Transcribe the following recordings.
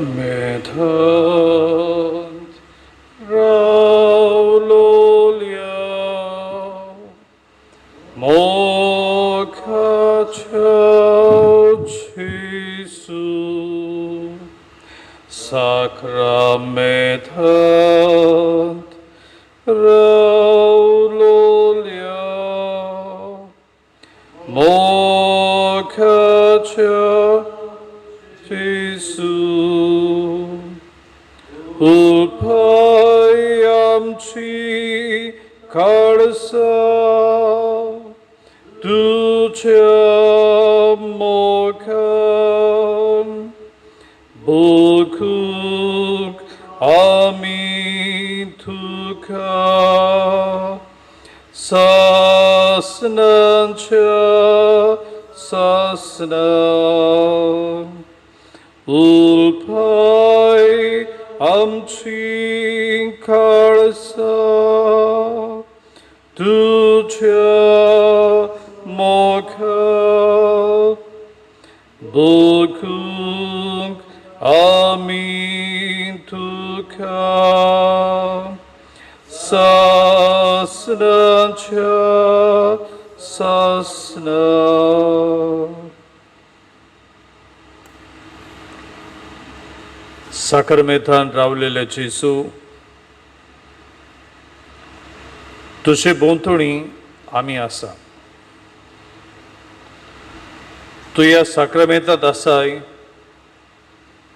Medhant Raulolia Mocha Chau Chisu Sacramentant Raulolia Mocha Chau Chisu Ulpayam chi karsa ducha mokan bukuk amituka sasnancha sasnan ulpai amchi karsa ducha mokha bukung amin tuka sasnancha sasna. साखरमेथान रावलेले जेसू तुझे बोंथणी आमी आसा तू ह्या साक्रमेंतांत आसाय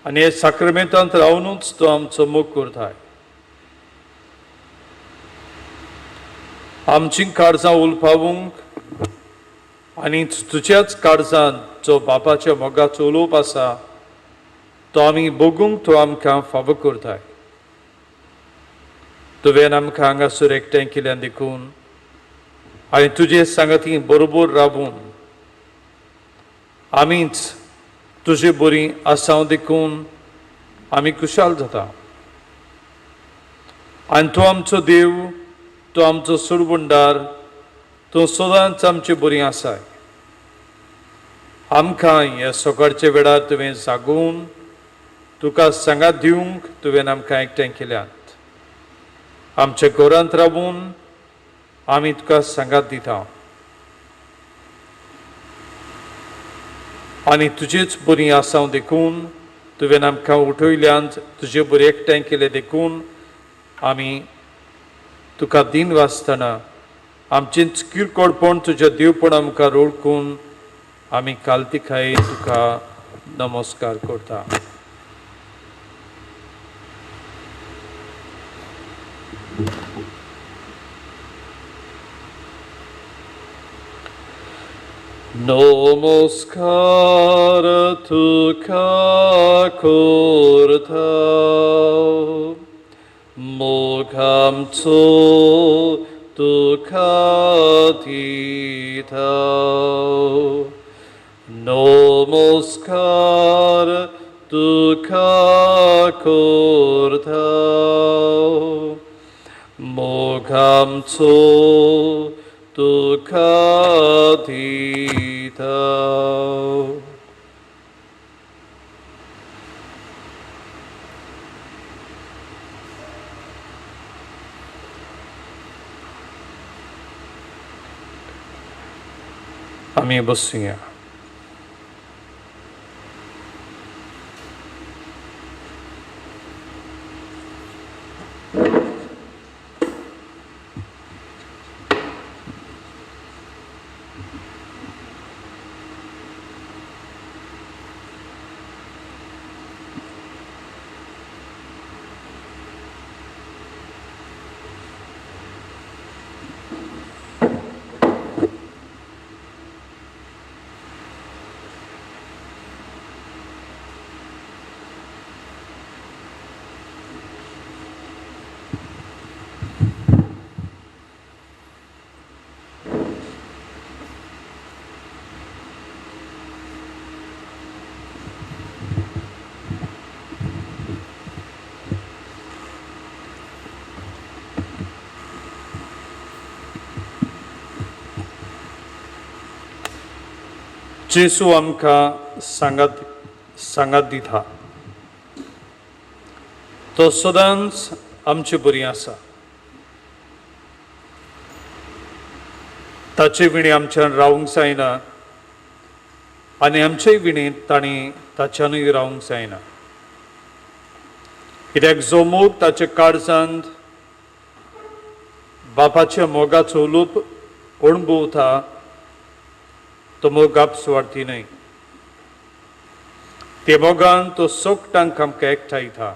आनी हे साक्रमेंतांत रावनूच तूं आमचो मोग करताय. आमची काळजां उलपावूंक आनी तुज्याच काळजांत जो बापाच्या मोगाचो उलोवप आसा तो आमी बगूंक तूं आमकां फावो करताय. तुवें आमकां हांगासर एकठांय केल्यान देखून आनी तुजे सांगाती बरोबर रावून आमीच तुजी बरी आसांव देखून आमी खुशाल जाता. आनी तूं आमचो देव, तूं आमचो सुरबुंडार, तूं सदांच आमची बरी आसाय. आमकां ह्या सकाळच्या वेळार तुवें जागून तुका सांगात दिवंक तुवें आमकां एकठांय केल्यात. आमच्या घरांत रावून आमी तुका सांगात दिता आनी तुजेच बरी आसांव देखून तुवें आमकां उठयल्यान तुजे बरी एकठांय केले देखून आमी तुका दिन वाचतना आमचेंच किरकोळपण तुज्या देवपण आमकां ओळखून आमी कालतिकाय तुका नमस्कार करता. नमस्कार तुका करता मोग आमचो तुका दिता. नमस्कार तुका करता मोग आमचो तुका दिता. आमी बसूया. जेसू आमकां सांगात दिता तो सदांच आमचे बरी आसा. ताचे विणे आमच्यान रावूंक जायना आनी आमचेय विणेंत ताणी ताच्यानूय रावूंक जायना. कित्याक जो मोग ताच्या काळजांत बापाच्या मोगाचो उलोप अणभवता तो मोग आपसुवार्थी न्हय. ते मोगान तो सोगटांक आमकां एकठायता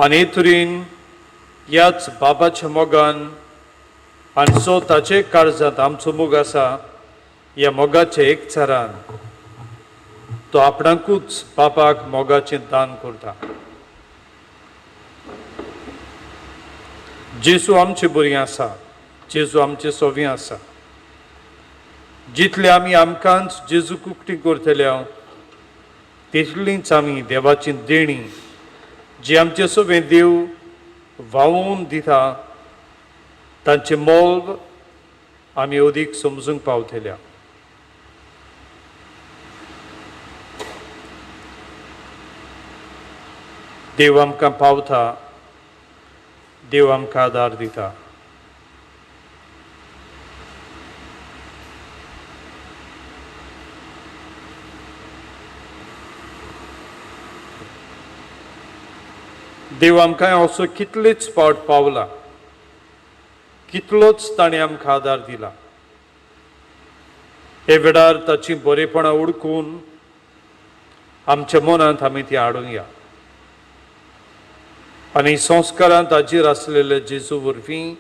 आनी हे तरेन ह्याच बापाच्या मोगान आनी जो ताचे काळजांत आमचो मोग आसा ह्या मोगाच्या एकचारान तो आपणाकूच बापाक मोगाचें दान करता. जेजू आमचे बरी आसा, जेजू आमचे सोबीं आसा. जितले आमी आमकांच जेजूक उक्ती करतले तितलींच आमी देवाची देणी जी आमचे सोबें देव व्हांवून दिता तांचे मोल आमी अदीक समजूंक पावतल्या. देव आमकां पावता, देव आमकां आदार दिता. देव आमकां असो कितलेच फावट पावला, कितलोच ताणें आमकां आदार दिला. हे वेळार ताची बरेपणां उडकून आमच्या मनांत आमी ती हाडूंक या आनी संस्कारांत ताजेर आसलेले जेजू वरवीं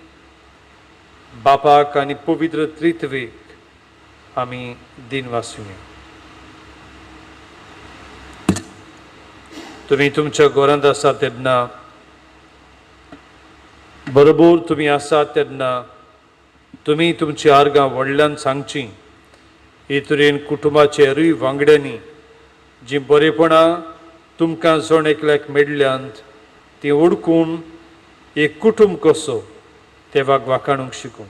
बापाक आनी पवित्र त्रित्वेक आमी दिन वासुया. तुमी तुमच्या घरांत आसा तेन्ना बरोबर तुमी आसा तेन्ना तुमी तुमची आर्गां व्हडल्यान सांगची. हे तरेन कुटुंबाचेरूय वांगड्यांनी जी बरेपणां तुमकां जण एकल्याक मेळ्ळ्यांत ती ओळखून एक कुटुंब कसो देवाक वाखाणूंक शिकूं.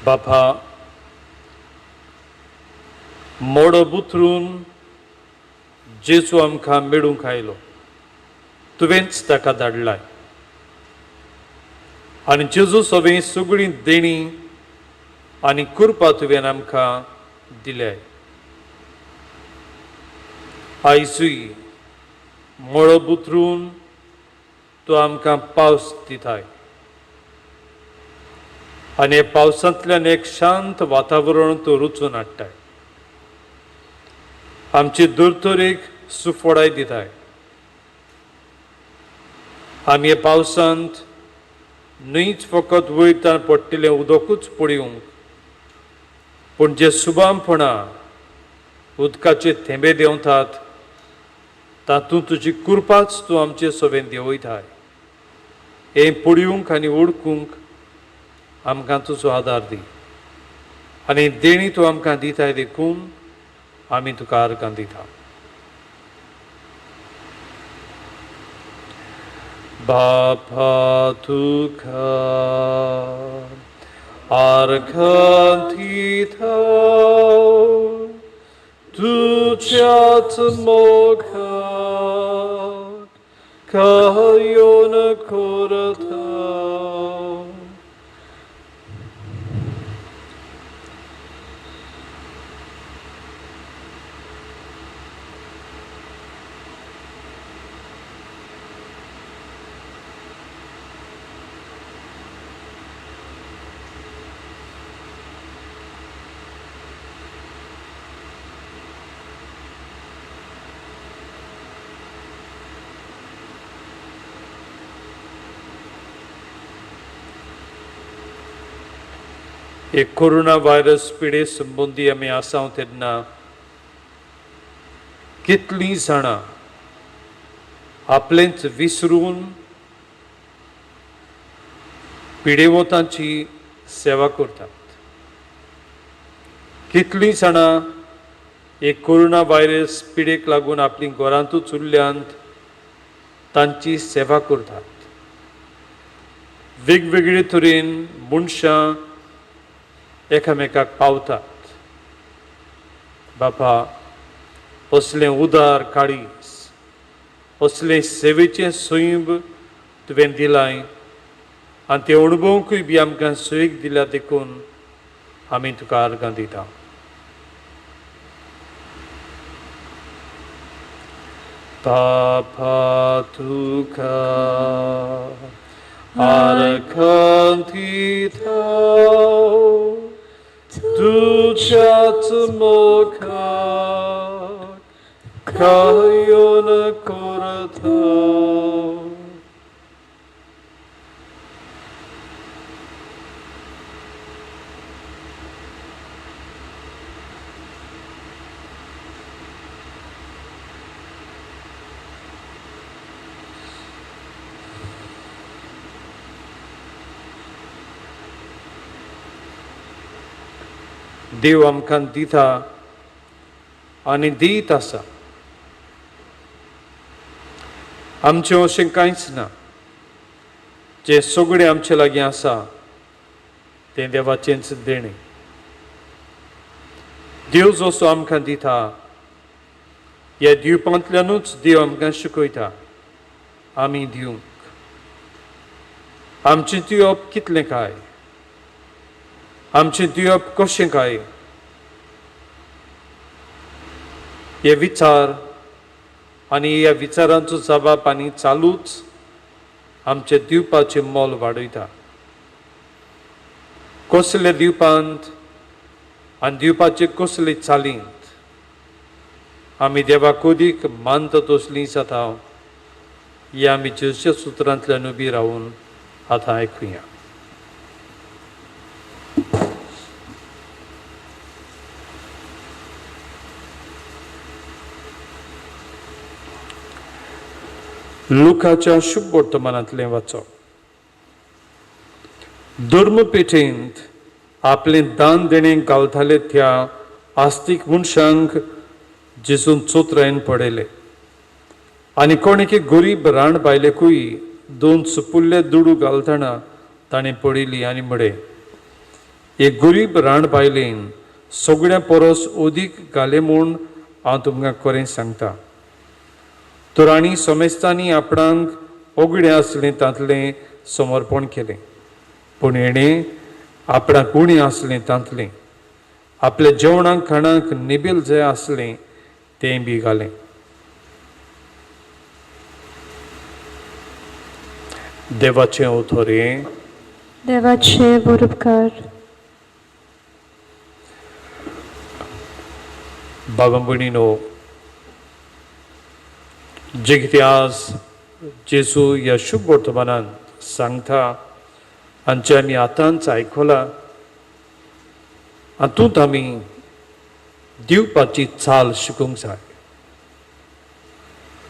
बापा, मोडो बुथरून जेजू आमकां मेळूंक आयलो. तुवेंच ताका धाडलाय आनी जेजू सोबीं सगळीं देणी आनी कृपा तुवें आमकां दिल्याय. आयजूय मोडो बुथरून तूं आमकां पावस दिताय आनी हे पावसांतल्यान एक शांत वातावरण तूं रुचून हाडटाय. आमची धर्तरेक सुफोडाय दिताय. आमी हे पावसांत न्हयच फकत वयतान पडटलें उदकूच पळयोवंक पूण जे सुबामपणां उदकाचे थेंबे देंवतात तातूंत तुजी कृपाच तूं आमचे सोबेन देंवयताय. हें पळयोवंक आनी ओळखूंक आमकां तुजो आदार दी आनी देणी तूं आमकां दिताय देखून आमी तुका आर्गां दिता. बापा तुका आर्गां दिता तुज्याच मोगाक कायोन करता. हे कोरोना व्हायरस पिडे संबंदी आमी आसां तेन्ना कितलीं जाणां आपलेंच विसरून पिडेवतांची सेवा करतात. कितलीं जाणां एक कोरोना व्हायरस पिडेक लागून आपली घरांतूच उरल्यांत तांची सेवा करतात. वेगवेगळे तरेन मनशां एकामेकाक पावतात. बापा, असलें उदार काळीज, असलें सेवेचें सैम तुवें दिलाय आनी ते अणभवूंकूय बी आमकां सैक दिल्या देखून आमी तुका आर्गां दिता. बापा, तुका आर्गां दिता तुज्याच मोगाक कायन करता. देव आमकां दिता आनी दीत आसा. आमचें अशें कांयच ना. जें सगळें आमचे लागीं आसा तें देवाचेंच देणें. देव जसो आमकां दिता ह्या दिवपांतल्यानूच देव आमकां शिकयता आमी दिवंक. आमचें दिवप कितलें काय, आमचें दिवप कशें काय, हे विचार आनी ह्या विचारांचो जबाब आनी चालूच आमचे दिवपाचें मोल वाडयता. कसले दिवपांत आनी दिवपाचे कसले चालींत आमी देवाक अदीक मानता तसलीं जाता ही आमी जेजूच्या सुत्रांतल्यान उबी रावून आतां आयकुया. लुकाच्या शुभ वर्तमानांतलें वाचप. धर्म पेठेंत आपलें दान देणें घालताले त्या आस्तीक मनशांक जेजून चोत्रायन पडयले आनी कोणेकी गरीब राण बायलेकूय 2 सुपुल्ले दुडू घालतना ताणें पडयली आनी म्हळें, हे गरीब राण बायलेन सगळ्या परस अदीक घाले म्हूण हांव तुमकां खरें सांगता. तर आनी सोमेस्तांनी आपणाक ओगडें आसलें तांतलें समर्पण केलें, पूण हेणें आपणाक उणें आसलें तांतलें आपल्या जेवणाक खाणाक निबेल जाय आसलें तें बी घालें. देवाचें उतोरें. देवाचे बरोबकार. बाबा भयणीनो, जे कितें आज जेजू ह्या शुभ वर्तमानांत सांगता आनी जें आमी आतांच आयकलां, हातूंत आमी दिवपाची चाल शिकूंक जाय.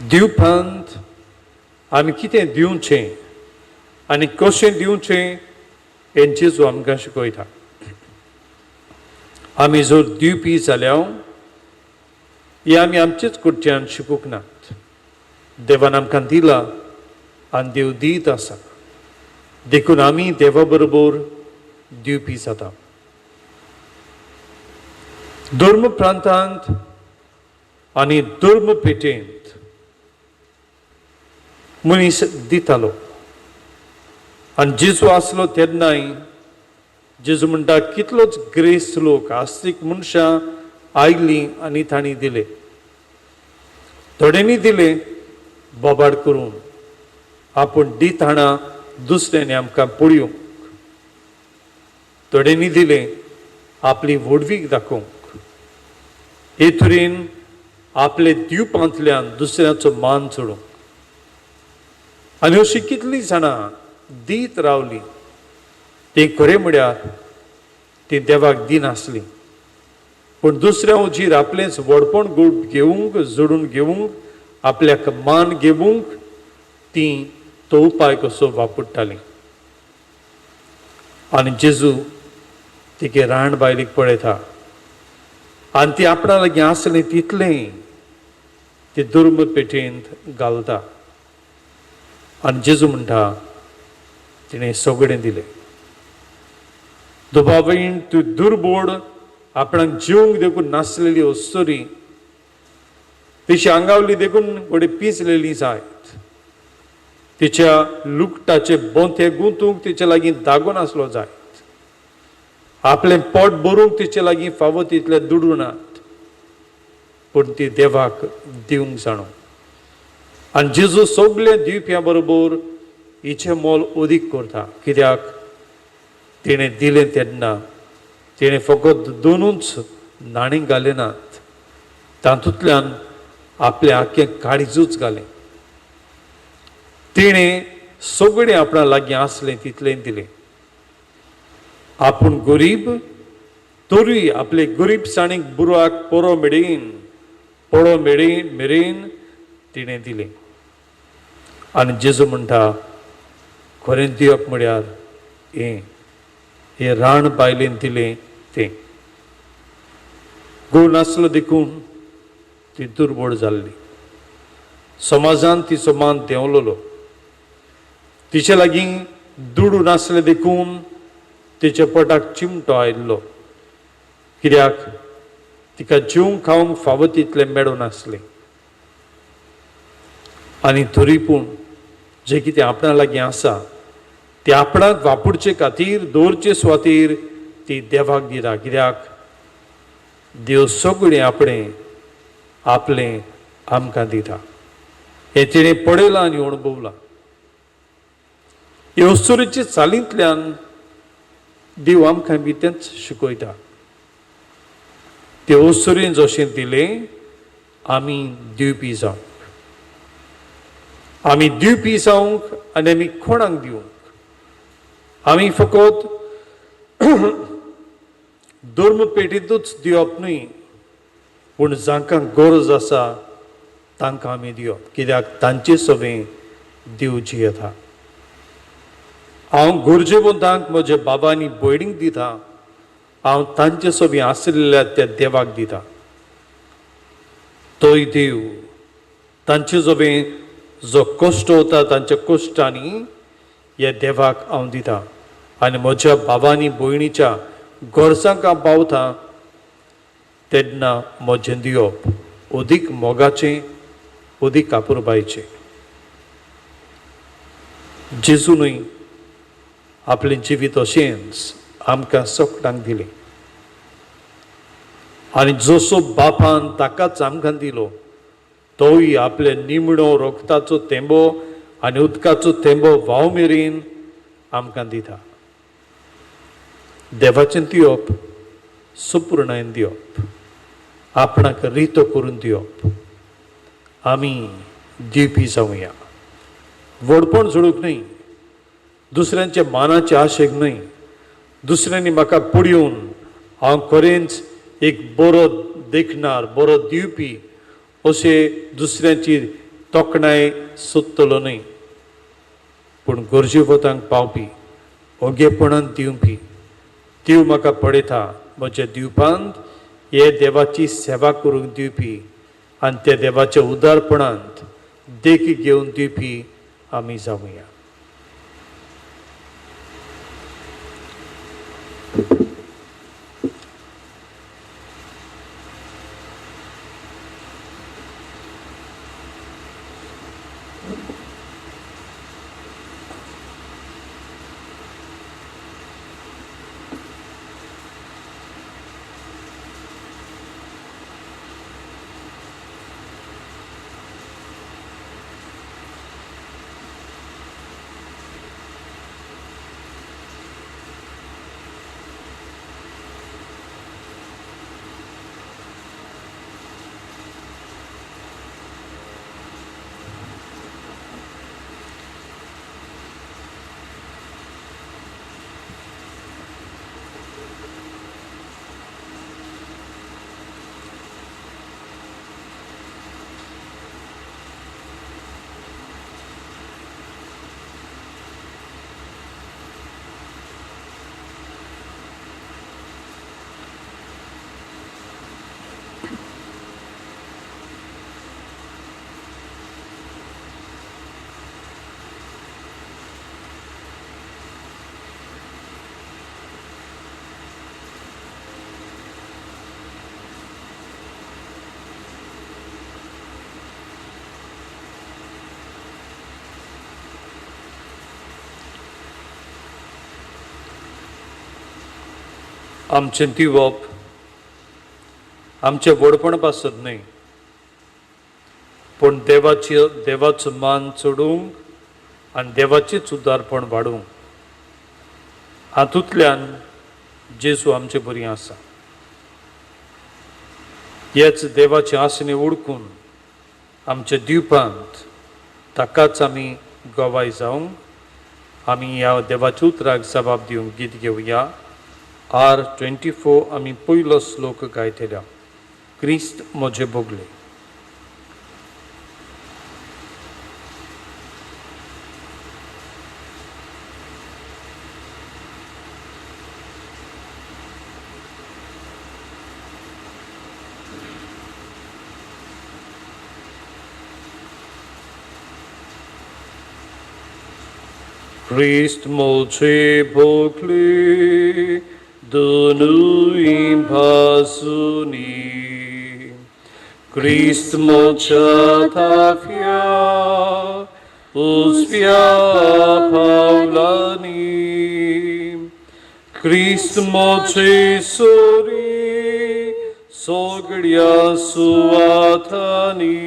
दिवपांत आमी कितें दिवचें आनी कशें दिवचें हें जेजू आमकां शिकयता. आमी जर दिवपी जाल्यार ही आमी आमचेच कडच्यान शिकूंक नात. देवान आमकां दिला आनी देव दीत आसा देखून आमी देवा बरोबर दिवपी जाता. धर्म प्रांतांत आनी धर्म पेठेंत मनीस दितालो आनी जेजू आसलो तेन्नाय जेजू म्हणटा कितलोच ग्रेस लोक आस्तीक मनशां आयलीं आनी तांणी दिले. थोड्यांनी दिले बोबाड करून, आपूण दिताना दुसऱ्यांनी आमकां पळयोवंक. थोड्यांनी दिले आपली व्हडवीक दाखोवंक. हे तरेन आपले दिवपांतल्यान दुसऱ्याचो मान चडोवंक. आनी अशीं कितलीं जाणां दीत रावलीं. तें खरें म्हळ्यार ती देवाक दिनासली. पूण दुसऱ्या उजीर आपलेंच व्हडपण घेवंक जोडून घेवंक आपल्याक मान घेवंक ती तो उपाय कसो वापरताली. आनी जेजू तिगे राण बायलीक पळयता आनी ती आपणा लागीं आसलें तितलें ती दुर्म पेटयेंत घालता. आनी जेजू म्हणटा तिणें सगळें दिलें. दुबावयण तूं दुर्बोड आपणाक जिवंक देखून नासलेली ओस्तोरी तिची आंगावली देखून वडे पिंचलेली जायत. तिच्या लुकटाचे बोंथे गुंतूंक तिचे लागीं दागो नासलो जायत. आपलें पोट भरूंक तिचे लागीं फावो तितले दुडूनात. पूण ती देवाक दिवंक जाणो. आनी जेजू सगळे दिवप्या बरोबर हिचें मोल अदीक करता. कित्याक तिणें दिलें तेन्ना तिणें फकत दोनूच नाणीं घालिनात, तातूंतल्यान आपलें आख्खें काळीजूच घालें. तिणें सगळें आपणा लागीं आसलें तितलें दिलें. आपूण गरीब तरूय आपले गरीबसाणीक बुराक पळो मेरेन तिणें दिलें. आनी जेजू म्हणटा खरें दिवप म्हळ्यार हे राण बायलेन दिलें तें. गूण नासलो देखून ती दुर्बळ जाल्ली. समाजान तिचो मान देंवलोलो. तिचे लागीं दुडू नासलें देखून तिच्या पोटाक चिमटो आयिल्लो. कित्याक तिका जेवंक खावंक फावो तितलें मेळूं नासलें. आनी तरी पूण जें कितें आपणा लागीं आसा तें आपणाक वापरचे खातीर दवरचे सुवातेर ती देवाक दिता. कित्याक देव सगळें आपलें आमकां दिता. हें तिणें पळयलां आनी अणभवलां. हे ओस्तुरेचे चालींतल्यान देव आमकां बी तेंच शिकयता. ते ओस्तुरेन जशें दिलें आमी दिवपी जावंक. आमी दिवपी जावंक आनी आमी कोणाक दिवंक. आमी फकत धर्म पेटींतूच दिवप न्हय, पूण जांकां गरज आसा तांकां आमी दिवप. कित्याक तांचे सवें देव जियेता. हांव गरजेवंतांक म्हज्या बाबा आनी भयणीक दिता. हांव तांचे सवें आसलेल्या त्या देवाक दिता. तोय देव तांचे सवें जो कश्ट वता तांच्या कश्टांनी ह्या देवाक हांव दिता. आनी म्हज्या बाबा आनी भयणीच्या गरजांक हांव पावता तेन्ना म्हजें दिवप अदीक मोगाचें, अदीक आपुरबायेचें. जेजूनय आपलें जिवीत अशेंच आमकां सगळ्यांक दिलें. आनी जसो बापान ताकाच आमकां दिलो तोय आपले निमणो रोगताचो थेंबो आनी उदकाचो थेंबो व्हांव मेरेन आमकां दिता. देवाचें दिवप सुपूर्णायेन दिवप, आपणाक रितो करून दिवप. आमी दिवपी जावया. व्हडपण जोडूंक न्हय, दुसऱ्यांच्या मानाचे आशेक न्हय, दुसऱ्यांनी म्हाका पडयोवन हांव खरेंच एक बरो देखणार, बरो दिवपी अशें दुसऱ्यांची तोखणाय सोदतलो न्हय, पूण गरजेवतांक पावपी, ओगेपणान दिवपी. देव म्हाका पळयता म्हज्या दिवपांत हे देवाची सेवा करूंक दिवपी आनी त्या देवाच्या उदारपणांत देखी घेवन दिवपी आमी जावया. आमचें दिवप आमचे व्हडपण पासत न्हय, पूण देवाचो मान चडोवंक आनी देवाचें उदारपण वाडोवंक, हातूंतल्यान जेजू आमचे बरी आसा. हेच देवाचे आसने ओळखून आमच्या दिवपांत ताकाच आमी गवाय जावंक आमी ह्या देवाच्या उतराक जबाब दिवंक गीत घेवया. R24 आमी पयलो श्लोक गायतल्या. क्रिस्त म्हजे Bogle. Christ moce bogle donu impasuni, Christ moce tafia uspia paulani, Christ moce sori soglia suatani,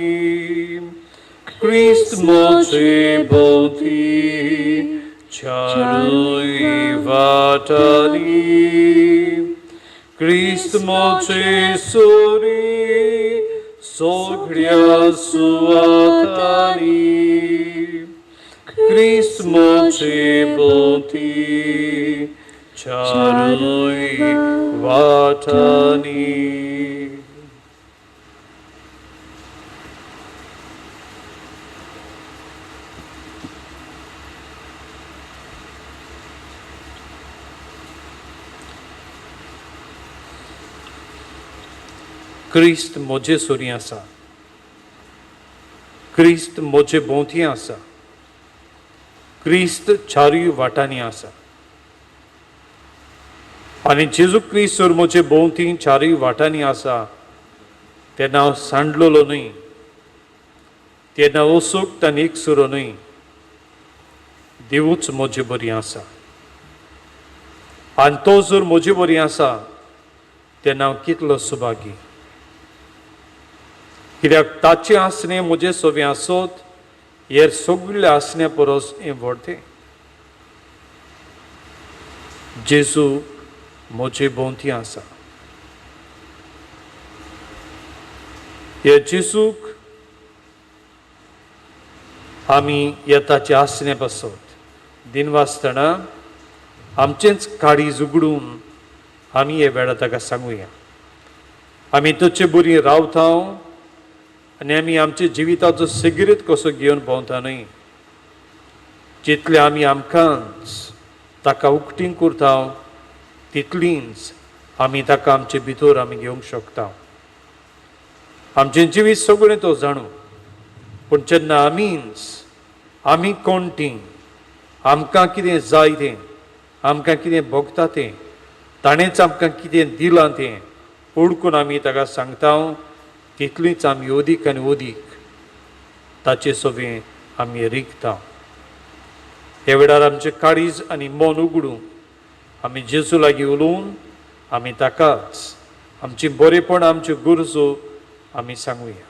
Christ moce boti Charui vatani, Christ moce sori soglia suatani, Christ moce boti charui vatani. क्रिस्त म्हजे sorry आसा, क्रिस्त म्हजे भोंवती आसा, क्रिस्त चारूय वाटांनी आसा. आनी जेजू क्रिस्त जर म्हजे भोंवती चारूय वाटांनी आसा तेन्ना हांव सांडलोलो न्हय, तेन्ना वचूंक ताणें एक सुरो न्हय, देवूच म्हजे बरी आसा. आनी तो जर म्हजे बरी आसा तेन्ना हांव कितलो सुभागी, कित्याक ताचे आसने म्हजे सोबे आसत हेर सगळ्या आसन्या परस हें व्हडतें. जेजू म्हजे भोंवती आसा. हे जेजूक आमी येताचे आसने बसत दिनवासतना आमचेंच काळीज उगडून आमी हे वेळा ताका सांगुया. आमी तुजे बरी रावता आनी आमी आमच्या जिविताचो सिगरेट कसो घेवन भोंवता न्हय, जितले आमी आमकांच ताका उक्तींग करता तितलींच आमी ताका आमचे भितर आमी घेवंक शकता. आमचें जिवीत सगळें तो जाणू, पूण जेन्ना आमी कोण तीं, आमकां कितें जाय तें, आमकां कितें भोगता तें, ताणेंच आमकां कितें दिलां तें ओळखून आमी ताका सांगता, तितलींच आमी ओदीक आनी ओदीक ताचे सोबे आमी रिगता. हे वेळार आमचें काळीज आनी मन उगडून आमी जेजू लागीं उलोवन आमी ताकाच आमची बरेपण, आमच्यो गरजो आमी सांगुया.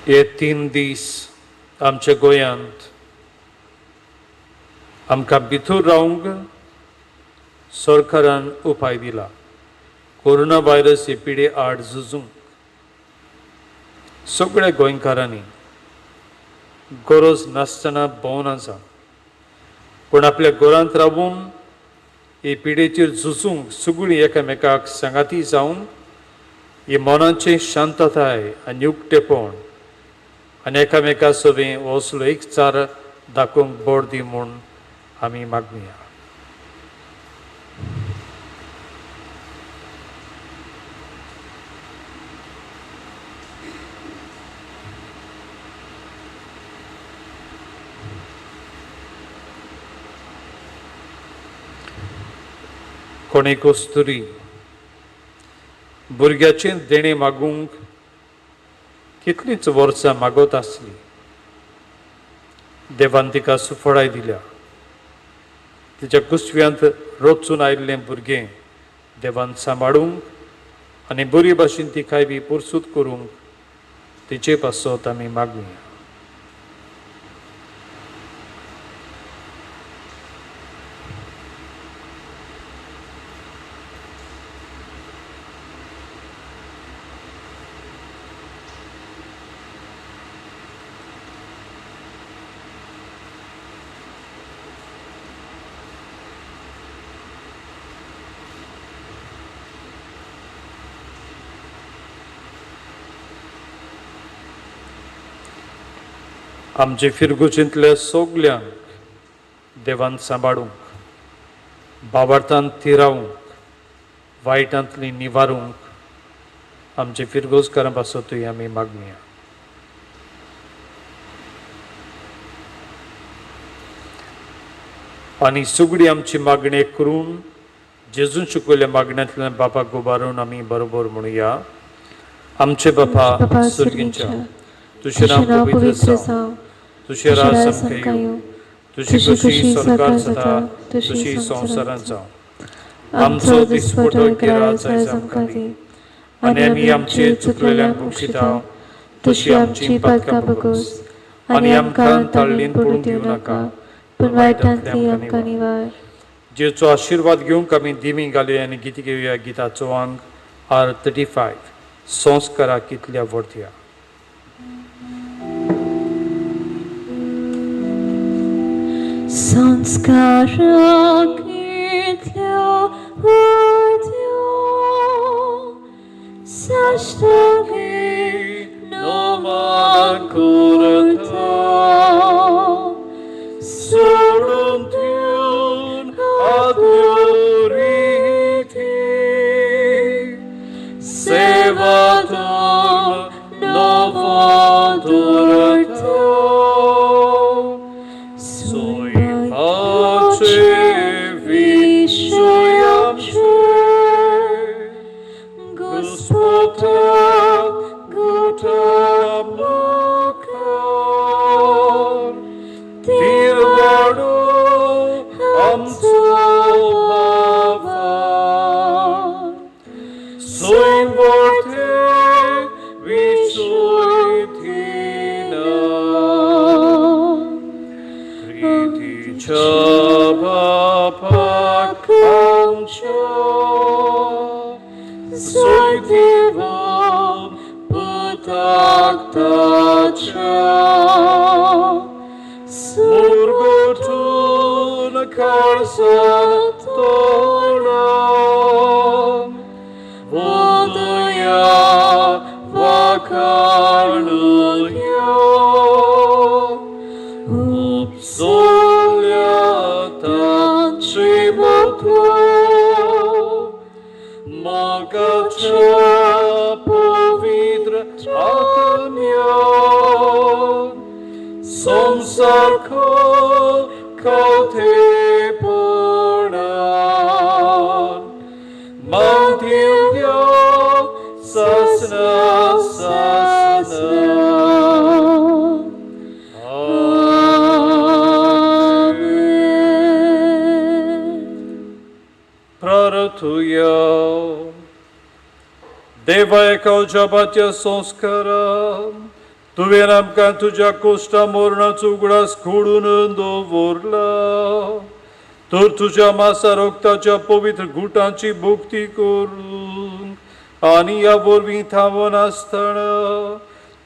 हे 3 दीस आमच्या गोंयांत आमकां भितर रावंक सरकारान उपाय दिला. कोरोना व्हायरस हे पिडे आड झुजूंक सगळ्या गोंयकारांनी गरज नासतना भोंवना जा, पूण आपल्या घरांत रावून हे पिडेचेर झुजूंक सगळीं एकामेकाक सांगाती जावन ही मनाची शांतताय आनी उक्तेपण आनी एकामेका सोबे असलो एक चार दाखोवंक बोड दी म्हूण आमी मागुया. कोणे कस्तुरी भुरग्याचें देणें मागूंक कितलींच वर्सां मागत आसली. देवान तिका सुफळाय दिल्या. तिच्या कुसव्यांत रचून आयिल्लें भुरगें देवान सांबाळूंक आनी बरे भाशेन तिकाय बी पुरसूत करूंक तिचे पासत आमी मागुया. आमचे फिरगुचेंतल्या सगल्यांक देवान सांबाळूंक, भावार्थांत थिरावूंक, वायटांतली निवारूंक आमचे फिरगोजकारां पासतूय आमी मागुया. आनी सगळीं आमची मागणी करून जेजून शिकयल्या मागण्यांतल्यान बापाक उबारून आमी बरोबर म्हणुया. आमचे बापा सुर्गींच्या, तुझें नांव पवित्र जावं, तुझें राज सामकें येवं, तुझी कशी सरकार जाता तशी संवसारांत जावं. आमचो दिसपटो गिराय आयज आमकां दी, आनी आमी आमचे चुकलेल्यांक बक्षिता तशी आमची पातकां बगोस, आनी आमकां ताळणेन पडूंक दिवं नाका, पूण वायटांतली आमकां निवार. जेचो आशिर्वाद घेवंक आमी दिमी घालुया आनी गिती घेवया. गिताचो अंक R35 संस्कारा कितल्या वर्त्या. संस्कारा कितल्या वर्त्या साश्टांगे नोमान करता सोडून दिवन आदुरीती सेवातून नवो दवरता देवा एका उजाबाच्या संस्कारान तुवें आमकां तुज्या कोश्टा मरणाचो उगडास खोडून दवरला. तर तुझ्या मासा रोक्ताच्या पवित्र गुटांची भोगती करून आणि या बोरवी थांबून असताना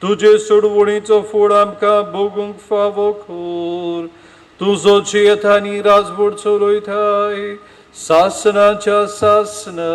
तुझे सोडवणीचो फोड आमकां भोगूंक फावो खोर. तुझो चेतानी राजवट चलयताय सासनाच्या सासना.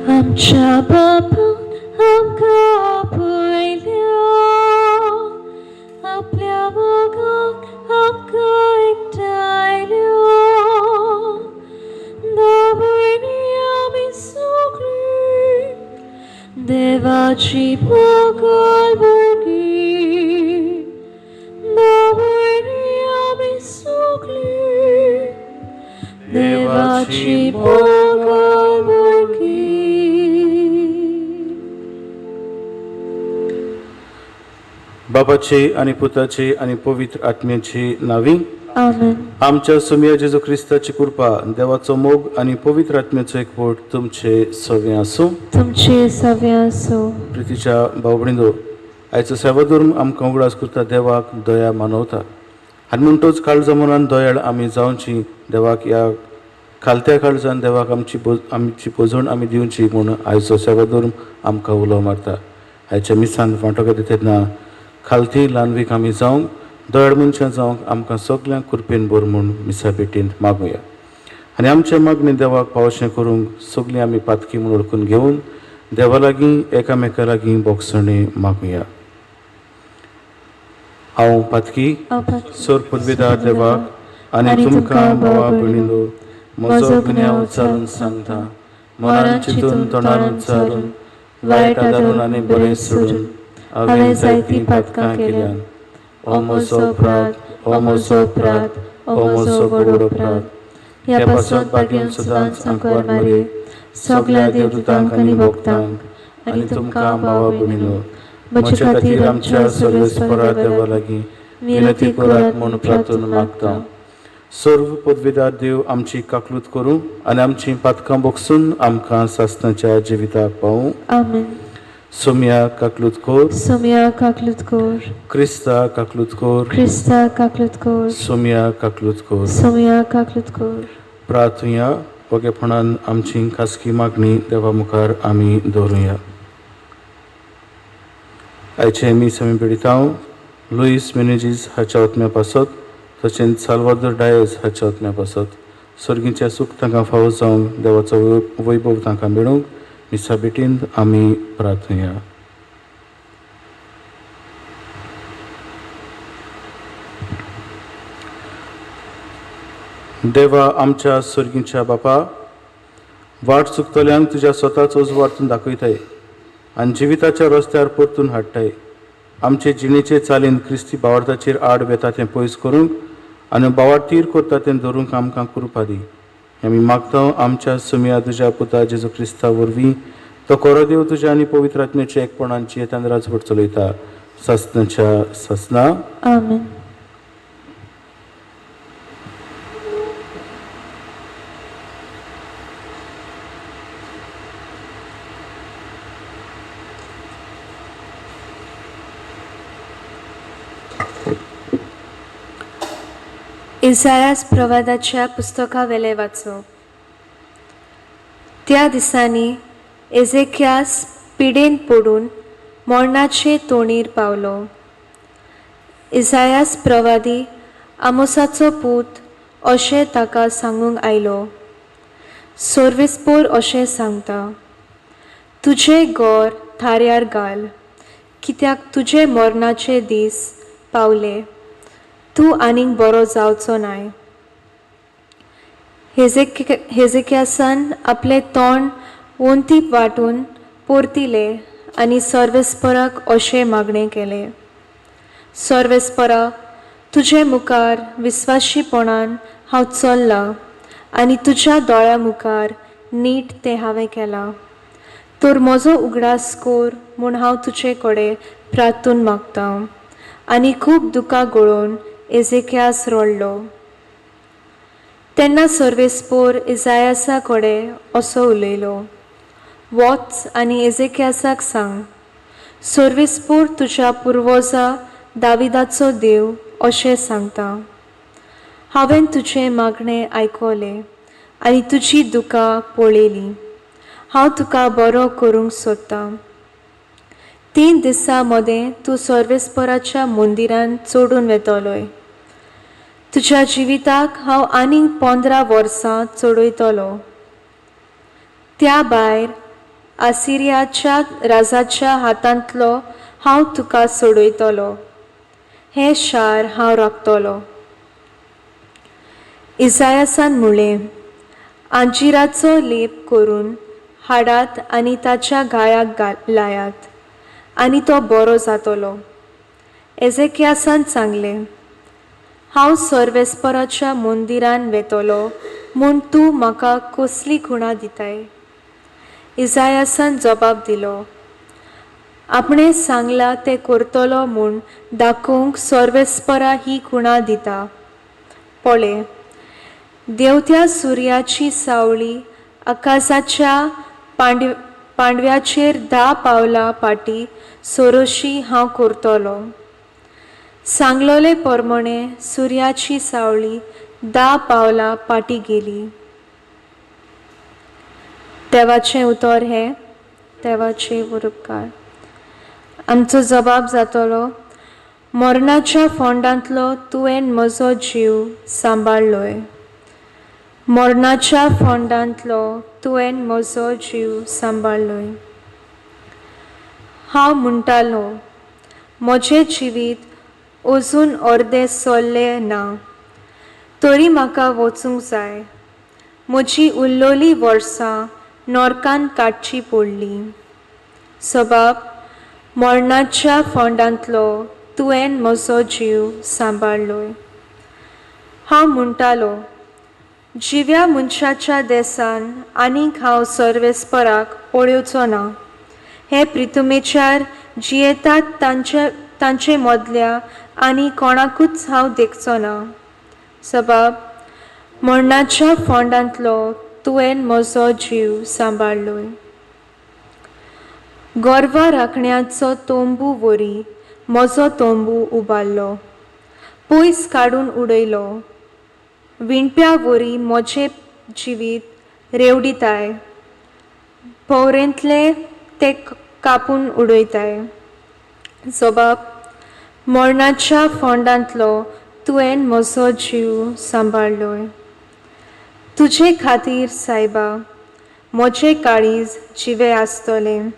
आमच्या बापान आमकां आपयल्या, आपल्या मोगाक आमकां एकठांयल्या. दावयनी आमी सगळीं देवाची मोगाल भुरगीं. दावयनी आमी सगळीं देवाची मोगाल भुरगीं. बापाचे आणि पुताचे आणि पवित्र आत्म्याचे नावी. आमेन. आमच्या सुम्या जेजू ख्रिस्ताची कृपा, देवाचो मोग आणि पवित्र आत्म्याचो एकवट तुमचे सगळे आसूं. तुमचे सगळे आसूं. प्रितीच्या भाव भयणींनो, आयचो सेवा धर्म आमकां उगडास करता देवाक दया मानवता. आनी म्हणटोच काळजा मनान दयाळ आमी जावची, देवाक या खालत्या काळजान देवाक आमची पोजण आमी दिवची म्हूण आयचो सेवा धर्म आमकां उलो मारता. आयच्या मिसान वांटो घेता तेन्ना खालती ल्हानवीक आमी जावंक, दयाळ मनशां जावंक आमकां सगल्यांक कृपेन भर म्हूण मिसा पेटींत मागुया. आनी आमचे मागणी देवाक पावशें करूंक सगलीं आमी पातकी म्हूण ओळखून घेवन देवा लागीं एकामेका लागीं बोगसणे मागुया. हांव पातकी सोर पदवीदार देवाक आनी तुमकां भावा भयणींनो, म्हजो गुन्यांव उच्चारून सांगता, मनान चिंतून तोंडान उच्चारून वायट आदारून आनी बरें सोडून हांवें जायतीं पातकां केल्यान. ओ म्हजो अपराध, ओ म्हजो अपराध, ओ म्हजो व्हड अपराध. ह्या पासून बागेन सदांच सांकवार मारी सगळ्या देवदूतांक आनी भक्तांक आनी तुमकां भावा भयणींनो, म्हजे खातीर आमच्या सर्वेस्परा देवा लागीं विनंती करात म्हूण प्रार्थना मागता. सर्व पदवीदार देव आमची काकलूत करूं आनी आमची पातकां बोगसून आमकां सासणाच्या जिविताक पावूं. आमेन. सोम्या काकलूत कोर, सोम्या काकलूत कोर. क्रिस्ता काकलूत कोर, क्रिस्ता काकलूत कोर. सोम्या काकलूत कोर. सोम्या काकलूत कोर. प्रार्थुया. वगेपणान आमची खासगी मागणी देवा मुखार आमी दवरुया. आयचे मी समी पीडित हांव लुईस मेनेजीस हाच्या आत्म्या पासत, तशेंच साल्वादोर डायस हाच्या आत्म्या पासत सर्गीच्या सूख तांकां फावो जावंक, देवाचो वैभव तांकां मेळूंक मिसा बेटींत आमी प्रार्थुया. देवा आमच्या सर्गीच्या बापा, वाट चुकतल्यांक तुज्या स्वताचो उजवाड दाखयताय आनी जिविताच्या रस्त्यार परतून हाडटाय. आमचे जिणेचे चालीन क्रिस्ती भावार्थाचेर आड वेता तें पयस करूंक आनी भावार्थीर करता तें धरूंक आमकां कृपा दी. आमी मागता आमच्या सुम्या तुज्या पुता जेजू क्रिस्ता वरवीं तो कोरो देव तुज्या आनी पवित्र आत्म्याच्या एकपणांची येतान राजवट चलयता सासनाच्या सासना. आमेन. इसायास प्रवादाच्या पुस्तका वेले वाचप. त्या दिसांनी एजेक्यास पिडेन पडून मरणाचे तोणीर पावलो. इसायास प्रवादी आमोसाचो पूत अशें ताका सांगूंक आयलो. सोर्वेस्पोर अशें सांगता, तुझे घर थाऱ्यार घाल, कित्याक तुझे मरणाचे दीस पावले, तूं आनीक बरो जावचो नाय. हेजेक्यासान आपले तोंड वंतीप वाटून परतिले आनी सर्वेस्पराक अशें मागणें केलें, सर्वेस्परा, तुजे मुखार विस्वाशीपणान हांव चल्लां आनी तुज्या दोळ्या मुखार नीट तें हांवें केलां. तर म्हजो उगडास कोर म्हूण हांव तुजे कडेन प्रार्थून मागतां. आनी खूब दुकां गळोवन एजेक्यास रडलो. तेन्ना सर्वेस्पोर इसायासा कडेन असो उलयलो, वच आनी एजेक्यासाक सांग, सर्वेस्पोर तुज्या पुर्वजा दाविदाचो देव अशें सांगता, हांवें तुजें मागणें आयकलें आनी तुजी दुकां पळयलीं. हांव तुका बरो करूंक सोदतां. 3 दिसां मदें तूं सर्वेस्पराच्या मंदिरान चडून वेतलोय. तुज्या जिविताक हांव आनीक 15 वर्सां चडयतलो. त्या भायर आसिरियाच्या राजाच्या हातांतलो हांव तुका सोडयतलो. हें शार हांव राखतलो. इसायासान म्हणलें, अंजिराचो लेप करून हाडात आनी ताच्या गाळ्याक लायात आनी तो बरो जातलो. एजेक्यासान सांगलें, हांव सर्वेस्पराच्या मंदिरान वेतलो म्हूण तूं म्हाका कसली खुणां दिताय. इसायासान जबाब दिलो, आपणें सांगलां तें करतलो म्हूण दाखोवंक सर्वेस्परा ही खुणां दिता. पळय, देंवत्या सुर्याची सावळी आकाशाच्या पांडव्याचेर 10 पावलां पाटी सोरोशी हांव करतलो. सांगलोले प्रमाणे सुर्याची सावळी 10 पावलां पाटी गेली. देवाचें उतर हें, देवाचे उरपकार. आमचो जबाब जातलो, मरणाच्या फोंडांतलो तुवें म्हजो जीव सांबाळलोय. मरणाच्या फोंडांतलो तुवें म्हजो जीव सांबाळलोय. हांव म्हणटालो, म्हजें जिवीत अजून अर्दें चल्लें ना, तरी म्हाका वचूंक जाय. म्हजी उरलोलीं वर्सां नरकान काडची पडलीं. सबाब, मरणाच्या फोंडांतलो तुवें म्हजो जीव सांबाळलोय. हांव म्हणटालो, जिव्या मनशाच्या देसान आनीक हांव सर्वेस्पराक पळोवचो ना. हे पृथ्वीचेर जियेतात तांचे मदल्या आनी कोणाकूच हांव देखचो ना. सबाब, मरणाच्या फोंडांतलो तुवें म्हजो जीव सांबाळलोय. गोरवां राखण्याचो तोंबू वरी म्हजो तोंबू उबारलो, पयस काडून उडयलो. विणप्या वरी म्हजें जिवीत रेवडिताय, भोवरेंतले ते कापून उडयताय. जबाब, मरणाच्या फोंडांतलो तुवें म्हजो जीव सांबाळलोय. तुजे खातीर सायबा म्हजें काळीज जिवें आसतलें.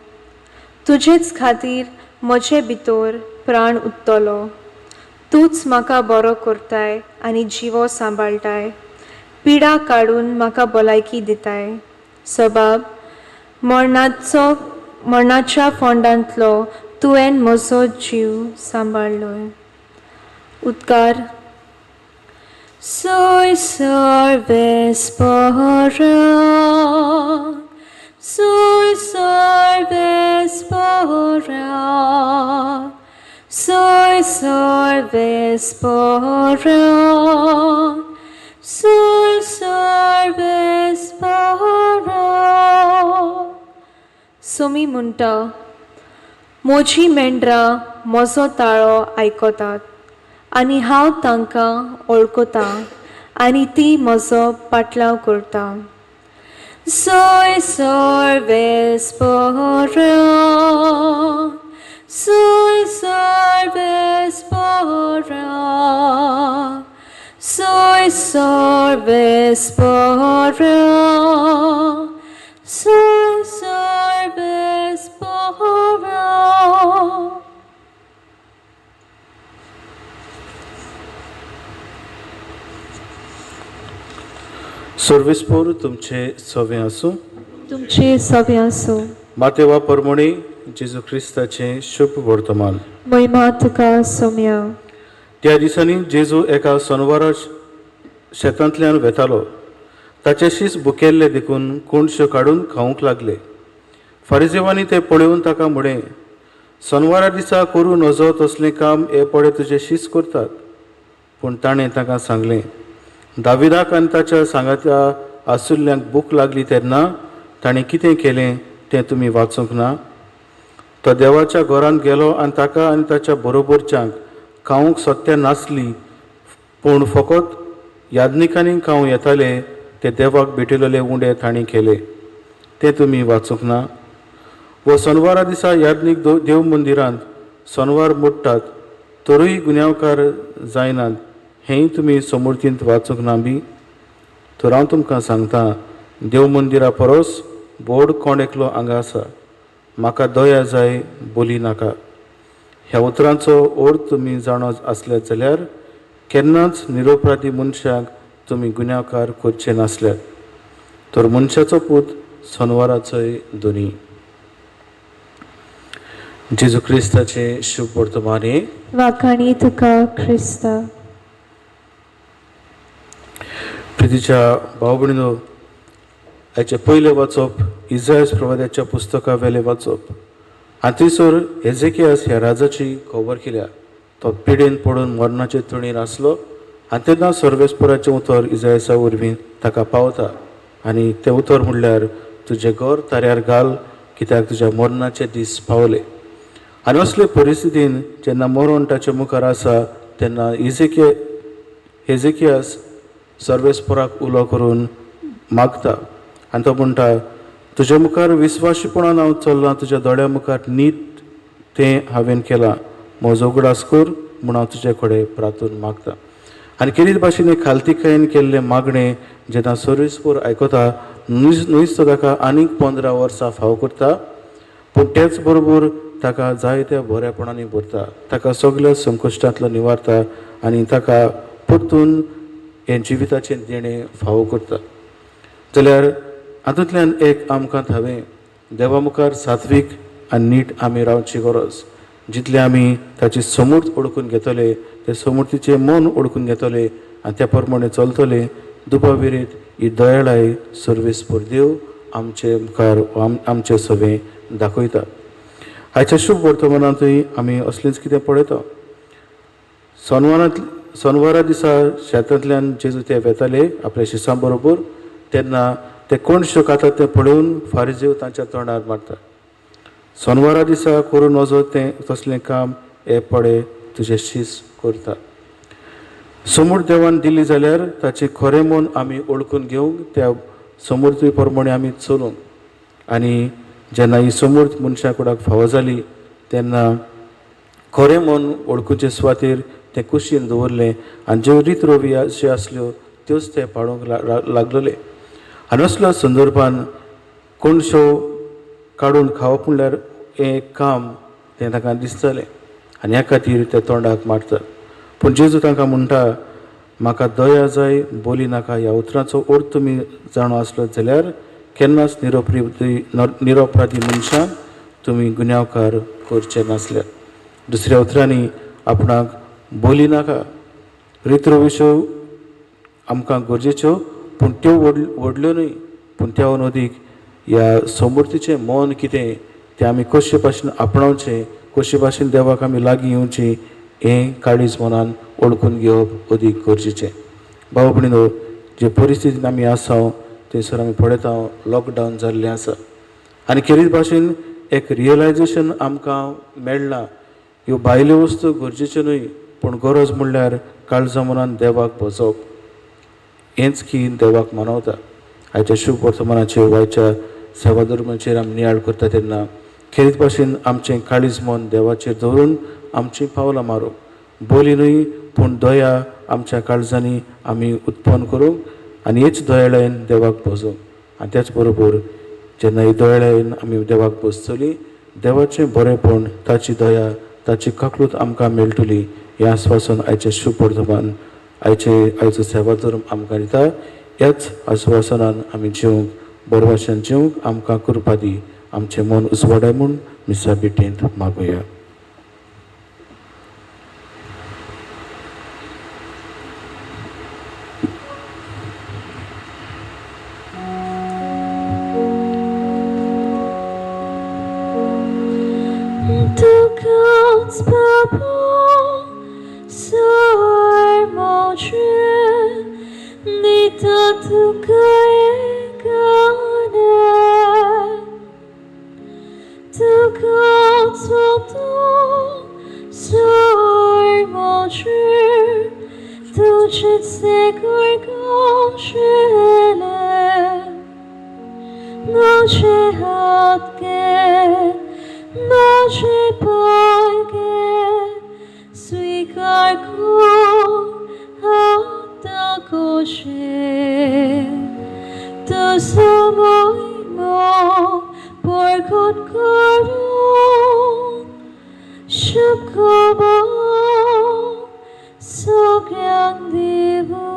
तुजेच खातीर म्हजे भितर प्राण उत्तलो. तूच म्हाका बरो करताय आनी जिवो सांबाळटाय. पिडा काडून म्हाका भलायकी दिताय. सबाब, मरणाच्या फोंडांतलो तुवें म्हजो जीव सांबाळलोय. उद्गार. सोय सर्वेस्परा, सोय सर्वेस्परा, soy सर्वेस्परा, soy सर्वेस्परा. सोमी म्हणटा, म्हजी मेंढरां म्हजो ताळो आयकतात आनी हांव तांकां वळखतां आनी ती म्हजो पाटलाव करता. Soy Sorvespora, soy Sorvespora, soy Sorvespora, soy Sorvespora. सर्वेस्पोर तुमचे सवे आसूं. तुमचे सवे आसूं. मातेवा परमणी जेजू क्रिस्ताचे शुभ वर्तमान. महिमा तुका सौम्या. त्या दिसांनी जेजू एका सोनवारा शेतांतल्यान वेतालो. ताचे शीस बुकेल्ले देखून कोणश्यो काडून खावंक लागले. फारिजेवांनी ते पळोवन ताका म्हळें, सोनवारा दिसा करूं नजो तसलें काम हे पळे तुजे शीस करतात. पूण ताणें ताका सांगलें, दाविदाक आनी ताच्या सांगात्या आसुल्ल्यांक भूक लागली तेन्ना ताणें कितें केलें तें तुमी वाचूंक ना. तो देवाच्या घरांत गेलो आनी ताका आनी ताच्या बरोबरच्यांक खावंक सत्य नासली, पूण फकत याज्ञिकांनी खावं येताले ते देवाक भेटिल्ले उंडे तांणी केले. तें तुमी वाचूंक ना. वो सोनवारा दिसा याज्ञीक देव मंदिरांत सोनवार मोडटात, तरूय गुन्यांवकार जायनात, हेंय तुमी समृद्धींत वाचूंक ना बी. तर हांव तुमकां सांगता, देव मंदिरा परस बोड कोण एकलो हांगा आसा. म्हाका दया जाय, बोली नाका. ह्या उतरांचो अर्थ तुमी जाणो आसले जाल्यार केन्नाच निरपराधी मनशाक तुमी गुन्यांवकार करचे नासल्यात. तर मनशाचो पूत सोनवाराचोय दोनी. जेजू क्रिस्ताचे शुभ वर्तमाने. वाखाणी तुका क्रिस्ता. प्रितीच्या भाव भयणीनो, हाचे पयले वाचप इजायास प्रवाद्याच्या पुस्तका वेले वाचप. आनी थंयसर हेजेकियास ह्या राजाची खबर केल्या. तो पिडेन पडून मरणाचे तणीर आसलो आनी तेन्ना सर्वेस्पराचें उतर इजायासा वरवीं ताका पावता. आनी तें उतर म्हणल्यार, तुजें घर ताऱ्यार घाल, कित्याक तुज्या मरणाचे दीस पावले. आनी असले परिस्थितीन जेन्ना मरण ताच्या मुखार आसा तेन्ना हेजेकियास सर्वेस्पराक उलो करून मागता. आनी तो म्हणटा, तुज्या मुखार विस्वाशीपणान हांव चल्लां, तुज्या दोळ्या मुखार नीट तें हांवें केलां. म्हजो उगडास कर म्हूण हांव तुजे कडेन प्रार्थून मागता. आनी कितें भाशेन खालतीकायेन केल्ले मागणे जेन्ना सर्वेस्पर आयकता, नुयच तो ताका आनीक 15 वर्सां फाव करता. पूण तेच बरोबर ताका जायत्या बरेपणांनी भरता, ताका सगळ्या संकश्टांतलो निवारता आनी ताका परतून हे जिविताचें देणें फावो करता. जाल्यार हातूंतल्यान एक आमकां हांवें देवा मुखार सात्वीक आनी नीट आमी रावची गरज. जितले आमी ताची समूर्त ओळखून घेतले, ते समूर्तीचें मन ओळखून घेतले आनी त्या प्रमाणे चलतले, दुबाविरीत ही दयाळाय सर्वेस्पर देव आमचे मुखार आमचे सवे दाखयता. आयच्या शुभ वर्तमानांतूय आमी असलेंच कितें पळयता. सोनवारा दिसा शेतांतल्यान जेजू ते वेताले आपल्या शिसां बरोबर. तेन्ना ते कोणश्यो कातात तें पळोवन फारिजेव तांच्या तोंडार मारता. सोनवारा दिसा करून वचो तें तसलें काम हे पळे तुजें शीस करता. समूर्त देवान दिली जाल्यार ताचें खरें मन आमी ओळखून घेवंक, त्या समृद्धी प्रमाणे आमी चलूंक. आनी जेन्ना ही समूर्त मनशा कडेन फावो जाली तेन्ना खरें मन ओळखूचे सुवातेर तें कुशीन दवरलें आनी ज्यो रीत रवी ज्यो आसल्यो त्योच ते पाळूंक लागलेले. आनी असल्या संदर्भान कोणश्यो काडून खावप म्हणल्यार हें काम तें ताका दिसतालें आनी ह्या खातीर ते तोंडाक मारतात. पूण जेजू तांकां म्हणटा, म्हाका दया जाय, बोली नाका. ह्या उतरांचो अर्थ तुमी जाणो आसलो जाल्यार केन्नाच निरपराधी मनशांक तुमी गुन्यांवकार करचे नासल्यात. दुसऱ्या उतरांनी आपणाक बोली नाका. रितरविश्यो आमकां गरजेच्यो, पूण त्यो व्हडल्यो न्हय. पूण त्या अदीक ह्या समृद्धीचें मन कितें तें आमी कशे भाशेन आपणावचें, कशे भाशेन देवाक आमी लागीं येवचीं, हें काळीज मनान ओळखून घेवप अदीक गरजेचें. भाव भयणीनो, जे परिस्थितीन आमी आसा थंयसर आमी पळयता लॉकडावन जाल्लें आसा आनी खेरीत भाशेन एक रियलायजेशन आमकां मेळना. ह्यो भायल्यो वस्तू गरजेच्यो न्हय, पूण गरज म्हणल्यार काळजा मनान देवाक भजप. हेंच की देवाक मनवता. आयच्या शुभ वर्तमानाचेर वायच्या सेवा धर्माचेर आमी नियाळ करता तेन्ना खेरीत भाशेन आमचें काळीज मन देवाचेर दवरून आमचीं पावलां मारूंक, बोली न्हय पूण दया आमच्या काळजांनी आमी उत्पन्न करूंक आनी हेच दयाळायेन देवाक भोजोवंक. आनी त्याच बरोबर जेन्ना ही दयाळायेन आमी देवाक भोजतलीं, देवाचें बरेंपण, ताची दया, ताची काकलूत आमकां मेळटली हें आस्वासन आयचें शुभ वर्तमान आयचो सेवा धर्म आमकां दिता. ह्याच आस्वासनान आमी जिवंक, बरे भाशेन जिवंक आमकां कृपा दी. आमचें मन उसवाडाय म्हूण मिसा भेटेंत मागुया. God's purple, soar motion, nita tukae gane. To God's purple, soar motion, tuझे से कोई गौशले, मुझे हाथ के मुझे पाएंगे स्वीकार को हाथा कोशे तो समय मो परगट करो शुभ खबर सगळ्यांक देवो.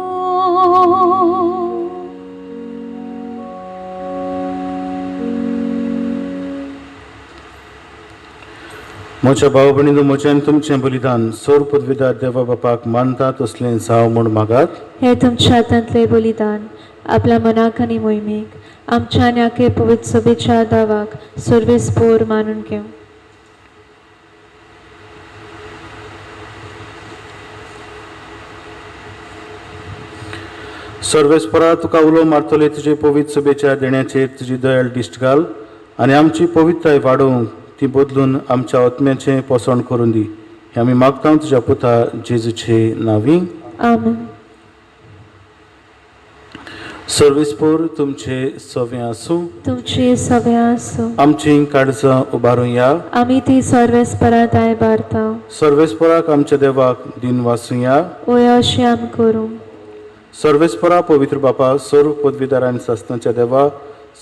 म्हज्या भाव भयणीनो, म्हजें तुमचें बलिदान सौर पदवीदार देवा बापाक मानता तसलें जावं म्हूण मागात. हे तुमच्या हातांतले बलिदान आपल्या मनाक आनी मोहिमेक आमच्या आनी आखे पवित्र सभेच्या दावाक सर्वेस्पोर मानून घेऊ. सर्वेस्परा तुका उलो मारतले तुजे पवित्र सभेच्या देण्याचेर तुजी दयाळ दिश्ट घाल आनी आमची पवित्रताय वाडोवंक ती बदलून आमच्या आत्म्याचें पोसण करून दी. हें आमी मागता तुज्या पुता जेजूचे नांवी. आमेन. सर्वेस्पोर तुमचे सवें आसूं. तुमची सगळ्या आसूं. आमची काळजां उबारूया. आमी ती सर्वेस्पराताय बारता. सर्वेस्पराक आमच्या देवाक दिन वाचुया. ओय अशें आमी करूं. सर्वेस्परा पवित्र बापा, सर्व पदवीदारांनी सासणाच्या देवा,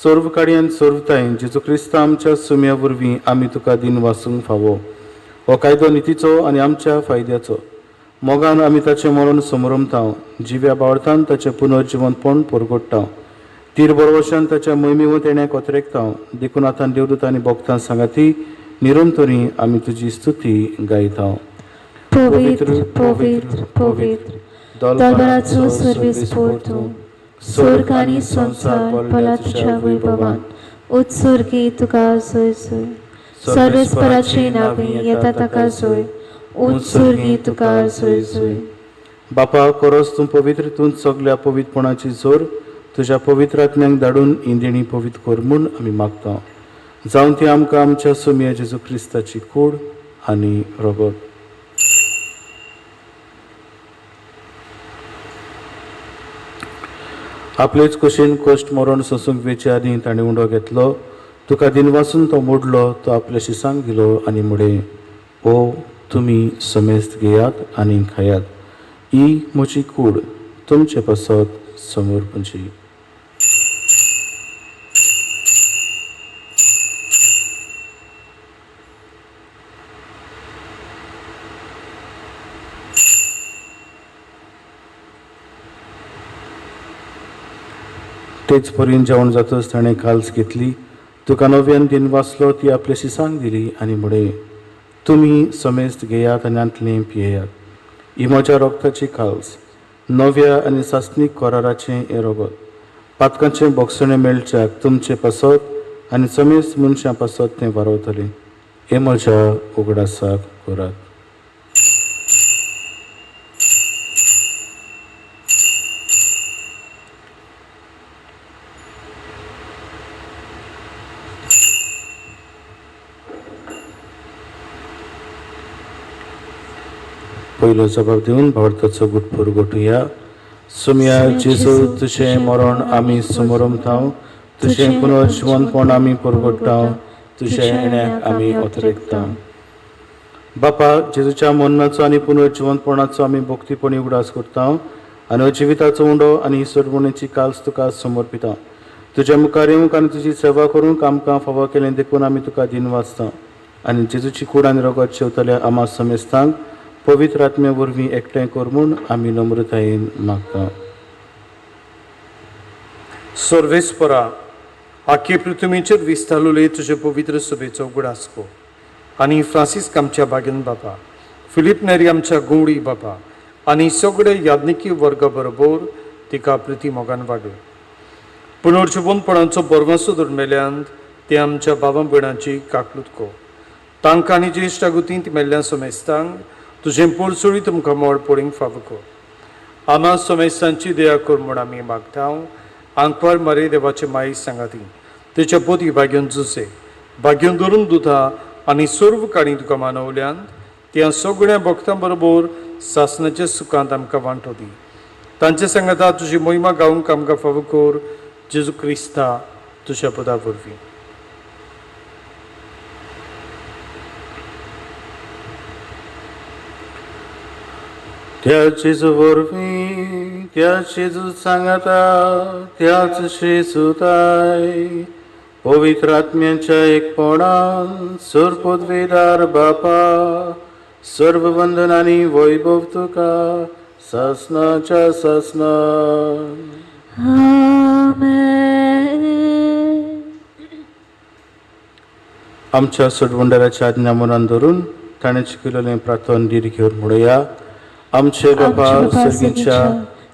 सर्व काडयान सर्वतायेन जेजू क्रिस्त आमच्या सुम्या वरवीं आमी तुका दिन वाचूंक फावो. हो कायदो नितीचो आनी आमच्या फायद्याचो. मोगान आमी ताचें मरण समरमता, जिव्या बावळतान ताचें पुनर्जिवनपण परगट्टा. तीर बरोवशान ताच्या मोहिमेव तेण्या कोतरेकता. देखून आतां देवदूत आनी भक्तां सांगाती निरंतरी आमी तुजी स्तुती गायता. पवित्र पवित्र पवित्र दलबराचो सर्वेस्पोर तूं, स्वर्ग आनी संसार पला तुज्या वैभवान उत्सर्गी तुका जय जय. सर्वेस्पराचे नांवे येता ताका जय, उत्सर्गी तुका जय जय. बापा, खरोच तूं पवित्र, तूं सगळ्या पवित्रपणाची जोर तुज्या पवित्र आत्म्यांक धाडून ही देणी पवित्र कर म्हूण आमी मागता. जावं ती आमकां आमच्या सुम्या जेजू क्रिस्ताची कूड आनी रगत. आपलेच कुशीन कश्ट मरण सोसूंक वेचे आदी ताणें उंडो घेतलो. तुका दिन वाचून तो मोडलो, तो आपल्या शिसांक दिलो आनी मुडे, ओ तुमी समेस्त घेयात आनी खायात. ही म्हजी कूड, तुमचे पासत समोर पंची. तेच परीन जेवण जातच ताणें काल्स घेतली. तुका नव्यान दिन वाचलो, ती आपल्या शिसांक दिली आनी म्हळे, तुमी समेस्त घेयात आनी आंतलें पियेयात. ही म्हज्या रोगताची काल्स, नव्या आनी सासणीक कराराचें हें रगत. पातकांचें बोगसणें मेळच्याक तुमचें पासत आनी समेस्त मनशां पासत तें वारवतलें. हें म्हज्या उगडासाक करात. पयलो जबाब दिवन भारताचो गुटपूर गोठुया. सुम्या जेजू तुझें मरण आमी समोरमताव तुझें पुनर्जीवनपण आमी परगट्टाव तुझे येण्याक आमी ओतरेकताव बापा जेजूच्या मरणाचो आनी पुनर्जीवनपणाचो आमी भक्तीपणी उगडास करता आनी जिविताचो उंडो आनी ईश्वरपणाची काल्स तुका समर्पिता तुज्या मुखार येवंक आनी तुजी सेवा करूंक आमकां फावो केलें देखून आमी तुका दिन वाचता आनी जेजूची कूड आनी रगत शेवतल्या आमा समेस्तांक पवित्र आत्मे वरवीं एकठांय कर म्हूण आमी नम्रतायेन मागता. सर्वेस्परा आख्खे पृथ्वीचेर विस्तारलेले तुजे पवित्र सभेचो उगडास को आनी फ्रांसीस आमच्या बागेन बापा फिलीप नेरी आमच्या गवडी बापा आनी सगळे याज्ञिकी वर्ग बरोबर तिका प्रिती मोगान वाडय पुनर्जीवनपणाचो बरवासो धरमेल्यांत ते आमच्या बाबा भयणांची काकलूत को तांकां आनी ज्येश्ठ गुतींत मेल्ल्या समेस्तांक तुजें पोरसुळी तुमकां मोड पडींक फावो कर आमा समेस्तांची दया कर म्हूण आमी मागता आंकवार मारे देवाचे माई सांगाती तेच्या पोती भाग्योन जुसे भाग्योन धरून दुथा आनी सर्व काणी तुका मानवल्यांत त्या सगळ्या भक्तां बरोबर सासणाच्या सुखांत आमकां वांटो दी तांचे सांगाता तुजी महिमा गावंक आमकां फावो कर जेजू क्रिस्ता तुज्या पदा वरवीं त्या जेजू वरवीं त्या जेजू सांगाता त्याच श्रेसुताय पवित्र आत्म्याच्या एकपणान सर्वपदवेदार बापा सर्व वंदन आनी वैभव तुका सासनाच्या सासनान आमच्या सोडवंडराच्या आज्ञा मनान धरून ताणें शिकयलेलें प्रार्थन दीर घेवन म्हणुया आमचे बाबा सर्गीच्या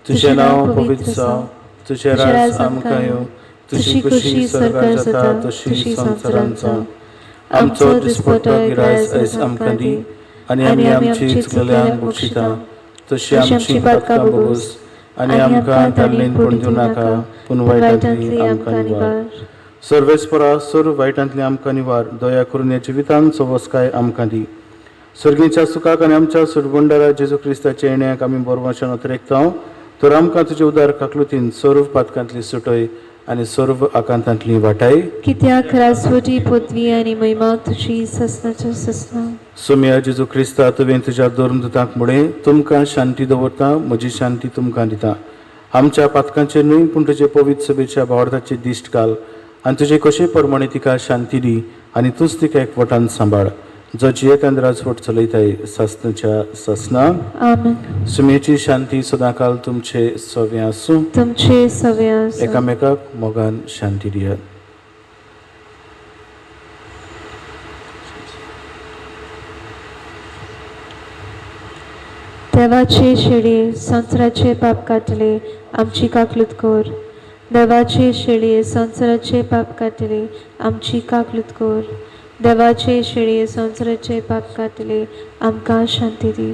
तुझें नांव पवित्र जावं तुझें राज आमकां येवं तुझी खुशी स्वर्गार जाता तशी संवसारांत जावं आमचो दिसपटो गिरायज आयज आमकां दी आनी आमी आमची चुकलेल्यांक बक्षिता तशी आमची पातकां बोगोस आनी आमकां ताल्लेन पडूं दिवं नाका पूण वायटांतली आमकां निवार सर्वेस्परा सर्व वायटांतली आमकां निवार दया करून ह्या जिवितांत सवस्काय आमकां दी सर्गीच्या सुखाक आनी आमच्या सुडबंडारा जेजू क्रिस्ताच्या येण्याक आमी बरवाशान उतरेकता तर आमकां तुजे उदार काकलुतीन सर्व पातकांतली सुटय आनी सर्व आकांतांतली वाटाय कित्याक राजवटी पदवी आनी महिमा तुजी ससनाच्या ससना सोम्या जेजू क्रिस्ता तुवें तुज्या दोरदुतांक मुळे तुमकां शांती दवरता म्हजी शांती तुमकां दिता आमच्या पातकांचेर न्हय पूण तुजे पवित्र सभेच्या भावार्थाचे दिश्ट घाल आनी तुजे कशे प्रमाणे तिका शांती दी आनी तूंच तिका एकवटान सांबाळ जो जियेंत राजवट चलयताय सासनाच्या सासना आमेन सुमेची शांती सदांकाल तुमचे सव्या आसूं तुमचे सव्या एकामेकाक मोगान शांती दियात. देवाचे शेळये संवसाराचे पाप काटले आमची काकलूत कर देवाचे शेळये संवसाराचे पाप काटले आमची काकलूत कर देवाचे शेळये संवसाराचे पाप काटले आमकां शांती दी.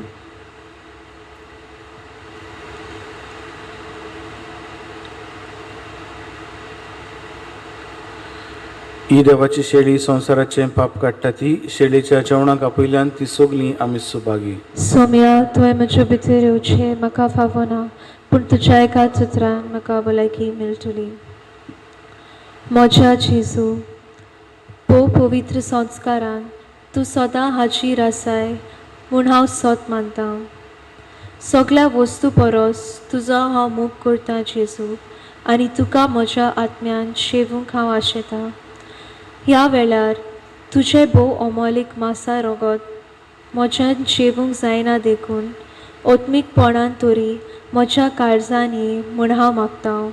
ही देवाची शेळी संवसाराचे पाप काडटा ती शेळीच्या जेवणाक आपयल्यान ती सगलीं आमी सुभागी. सोम्या तुवें म्हजे भितर येवचें म्हाका फावो ना पूण तुज्या एकाच उतरान म्हाका भलायकी मेळटली. म्हज्या जेजू पवित्र संस्कारान तूं सदां हाजीर आसाय म्हूण हांव सोत मानता. सगळ्या वस्तू परस तुजो हांव मोग करतां जेजू आनी तुका म्हज्या आत्म्यान शेवूंक हांव आशेतां. ह्या वेळार तुजें भोव अमोलीक मासा रगत म्हज्यान जेवूंक जायना देखून ओत्मीकपणान तरी म्हज्या काळजांनी म्हूण हांव मागतां.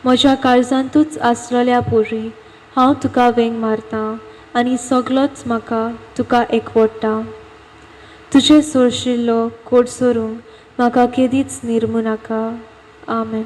म्हज्या काळजांतूच आसलेल्या पोरी हांव तुका वेंग मारतां आनी सगळोच म्हाका तुका एकवटता. तुजे सोडशिल्लो कोड सोरूंक म्हाका केदीच निर्मू नाका. आमेन.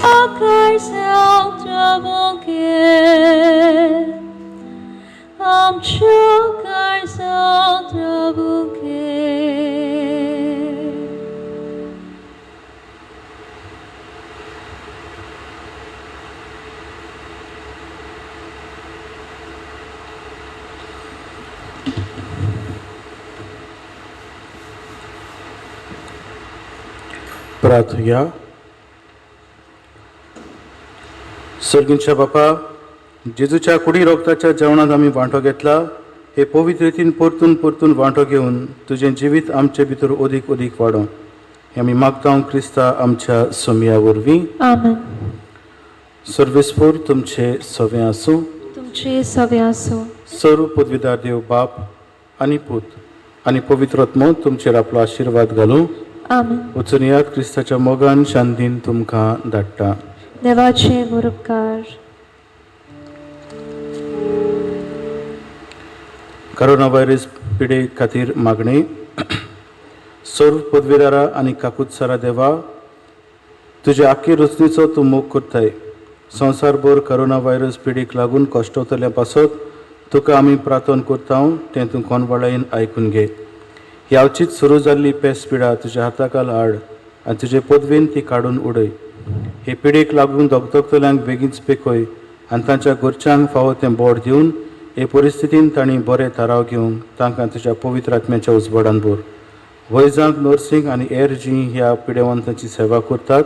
आकार सावत्रबोके आमच्या आकार सावत्रबोके प्रार्थया. सर्गींच्या बापा, जेजूच्या कुडी रोगताच्या जेवणात आम्ही वांटो घेतला, हे पवित्र रितीन परतून परतून वांटो घेवन तुझें जिवीत आमचे भितर ओदीक ओदीक वाडो. हे आमी मागता क्रिस्ता आमच्या सोमया वरवीं. आमेन. सर्वेस्पोर तुमचे सवे आसूं. तुमचे सवे आसूं. सर्व पदवीदार देव बाप आनी पूत आनी पवित्र आत्मो तुमचेर आपलो आशिर्वाद घालूं. आमेन. वचून यात क्रिस्ताच्या मोगान शांतीन तुमकां धाडटा. देवाचे मुरबकार. कोरोना व्हायरस पिडे खातीर मागणी. सर्व पदवीदारा आनी काकूतसारा देवा, तुजे आख्खे रचनेचो तूं मोग करताय. संवसारभर कोरोना व्हायरस पिडीक लागून कश्टवतल्या पासत तुका आमी प्रार्थना करता, तें तूं कोणवळायेन आयकून घे. यावचीच सुरू जाल्ली पेस पिडा तुज्या हाताखाल हाड आनी तुजे पदवेन ती काडून उडय. हे पिडेक लागून दोगतोगतल्यांक बेगीनच पेकय आनी तांच्या घरच्यांक फावो तें बोड दिवन हे परिस्थितीन तांणी बरें थाराव घेवंक तांकां तुज्या पवित्र आत्म्याच्या उजवाडान भर. वैजांक, नर्सींग आनी हेर जीं ह्या पिडेवंतांची सेवा करतात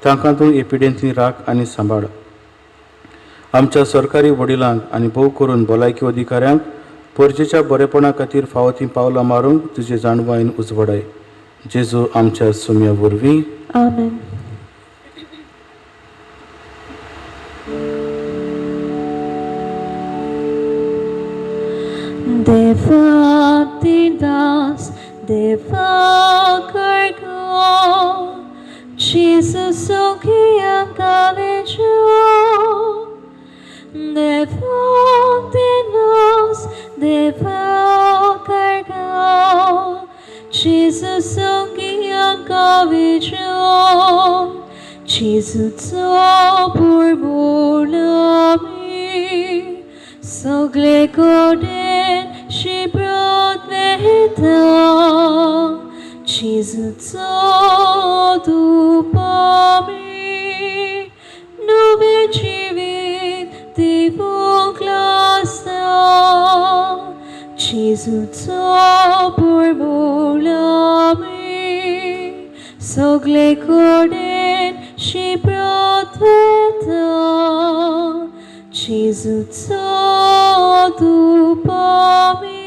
तांकां तूं हे पिडेंतली राख आनी सांबाळ. आमच्या सरकारी वडिलांक आनी भोव करून भलायकी अधिकाऱ्यांक परजेच्या बरेपणा खातीर फावो तीं पावलां मारूंक तुजे जाणवायेन उजवाडाय. जेजू आमच्या सुम्या वरवीं. आमेन. Deva Didas, Deva Cargo, Jesus Sokiam Kavejo, Deva Didas, Deva Cargo, Jesus Sokiam Kavejo, Jesus Zopur Bolami, Sogle Gordon. She brought veta, Jesuco dupami, nube civit divul glasta, Jesuco burbolami, sogle corden, she brought veta, Jesuco dupami.